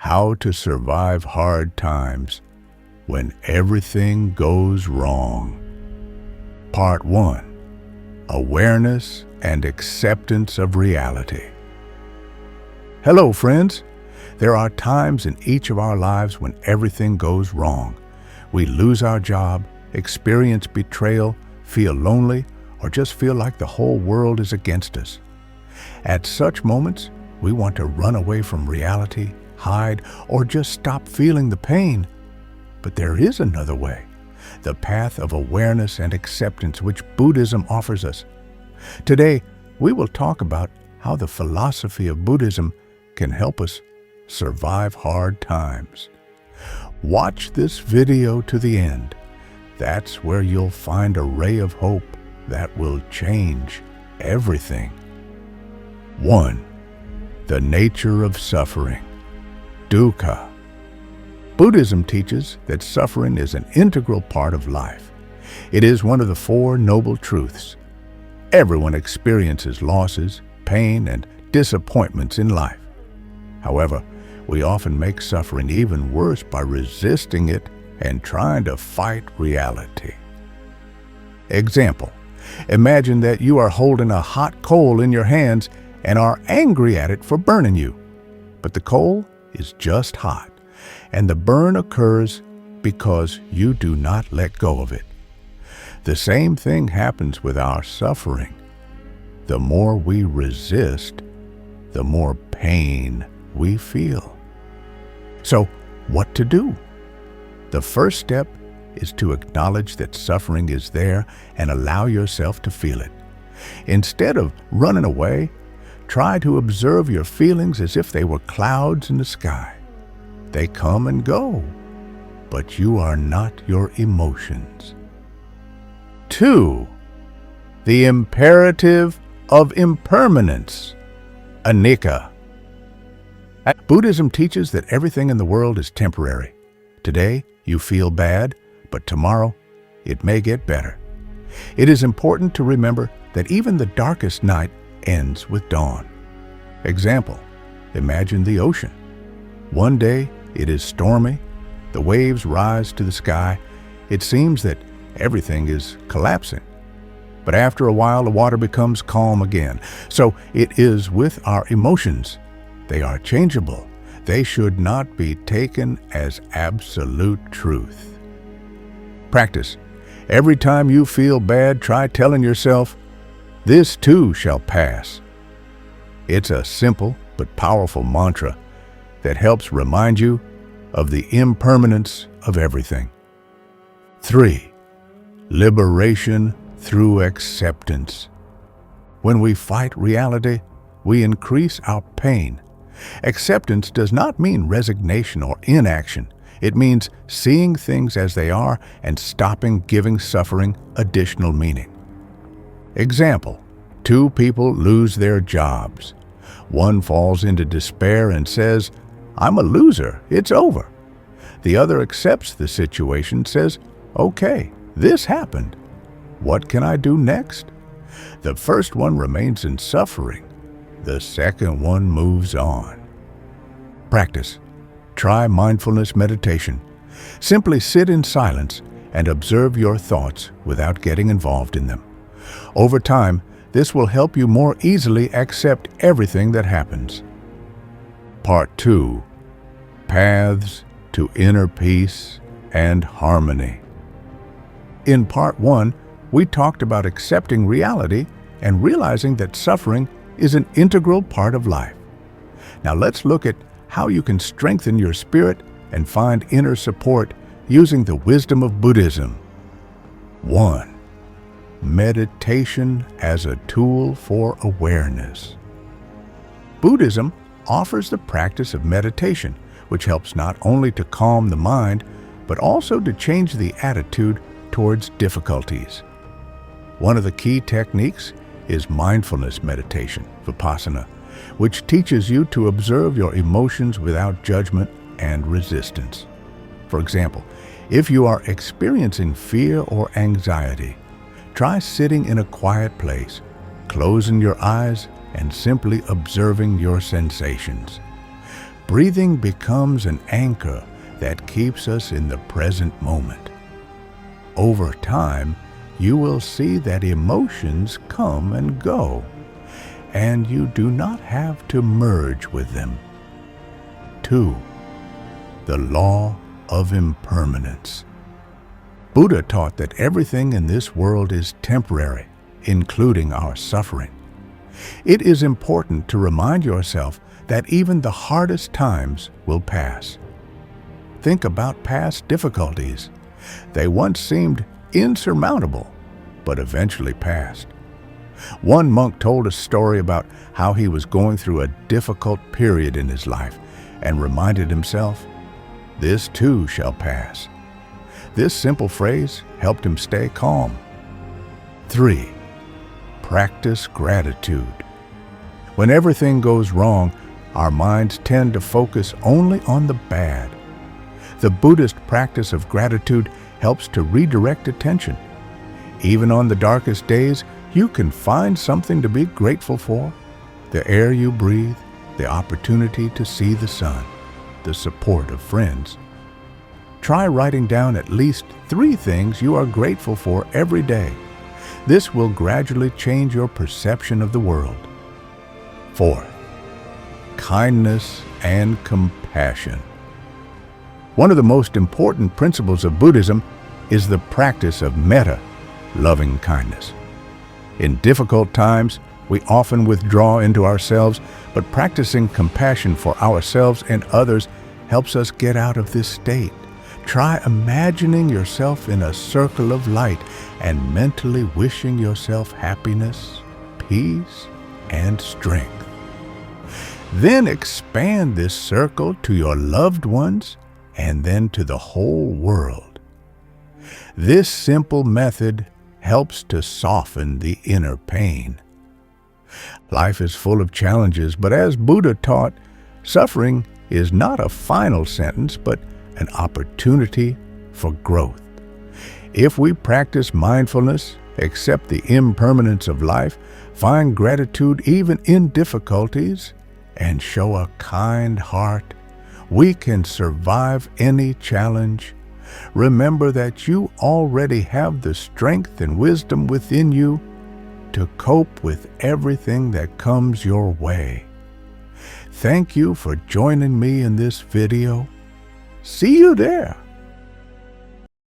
How to survive hard times when everything goes wrong. Part 1. Awareness and acceptance of reality. Hello, friends. There are times in each of our lives when everything goes wrong. We lose our job, experience betrayal, feel lonely, or just feel like the whole world is against us. At such moments, we want to run away from reality, hide, or just stop feeling the pain. But there is another way, the path of awareness and acceptance which Buddhism offers us. Today, we will talk about how the philosophy of Buddhism can help us survive hard times. Watch this video to the end. That's where you'll find a ray of hope that will change everything. 1. The nature of suffering. Dukkha. Buddhism teaches that suffering is an integral part of life. It is one of the Four Noble Truths. Everyone experiences losses, pain, and disappointments in life. However, we often make suffering even worse by resisting it and trying to fight reality. Example: imagine that you are holding a hot coal in your hands and are angry at it for burning you. But the coal is just hot, and the burn occurs because you do not let go of it. The same thing happens with our suffering. The more we resist, the more pain we feel. So, what to do? The first step is to acknowledge that suffering is there and allow yourself to feel it. Instead of running away, try to observe your feelings as if they were clouds in the sky. They come and go, but you are not your emotions. 2. The imperative of impermanence. Anicca. Buddhism teaches that everything in the world is temporary. Today, you feel bad, but tomorrow, it may get better. It is important to remember that even the darkest night ends with dawn. Example: imagine the ocean. One day, it is stormy, the waves rise to the sky. It seems that everything is collapsing. But after a while, the water becomes calm again. So it is with our emotions. They are changeable. They should not be taken as absolute truth. Practice. Every time you feel bad, try telling yourself, "This too shall pass." It's a simple but powerful mantra that helps remind you of the impermanence of everything. 3. Liberation through acceptance. When we fight reality, we increase our pain. Acceptance does not mean resignation or inaction. It means seeing things as they are and stopping giving suffering additional meaning. Example: two people lose their jobs. One falls into despair and says, "I'm a loser, it's over." The other accepts the situation, says, "Okay, this happened. What can I do next?" The first one remains in suffering. The second one moves on. Practice. Try mindfulness meditation. Simply sit in silence and observe your thoughts without getting involved in them. Over time, this will help you more easily accept everything that happens. Part 2. Paths to inner peace and harmony. In Part 1, we talked about accepting reality and realizing that suffering is an integral part of life. Now let's look at how you can strengthen your spirit and find inner support using the wisdom of Buddhism. 1. Meditation as a tool for awareness. Buddhism offers the practice of meditation, which helps not only to calm the mind, but also to change the attitude towards difficulties. One of the key techniques is mindfulness meditation, vipassana, which teaches you to observe your emotions without judgment and resistance. For example, if you are experiencing fear or anxiety, try sitting in a quiet place, closing your eyes, and simply observing your sensations. breathing becomes an anchor that keeps us in the present moment. Over time, you will see that emotions come and go, and you do not have to merge with them. 2. The law of impermanence. Buddha taught that everything in this world is temporary, including our suffering. It is important to remind yourself that even the hardest times will pass. Think about past difficulties. They once seemed insurmountable, but eventually passed. One monk told a story about how he was going through a difficult period in his life and reminded himself, "This too shall pass." This simple phrase helped him stay calm. 3. Practice gratitude. When everything goes wrong, our minds tend to focus only on the bad. The Buddhist practice of gratitude helps to redirect attention. Even on the darkest days, you can find something to be grateful for: the air you breathe, the opportunity to see the sun, the support of friends. Try writing down at least 3 things you are grateful for every day. This will gradually change your perception of the world. 4. Kindness and compassion. One of the most important principles of Buddhism is the practice of metta, loving kindness. In difficult times, we often withdraw into ourselves, but practicing compassion for ourselves and others helps us get out of this state. Try imagining yourself in a circle of light and mentally wishing yourself happiness, peace, and strength. Then expand this circle to your loved ones and then to the whole world. This simple method helps to soften the inner pain. Life is full of challenges, but as Buddha taught, suffering is not a final sentence, but an opportunity for growth. If we practice mindfulness, accept the impermanence of life, find gratitude even in difficulties, and show a kind heart, we can survive any challenge. Remember that you already have the strength and wisdom within you to cope with everything that comes your way. Thank you for joining me in this video. See you there.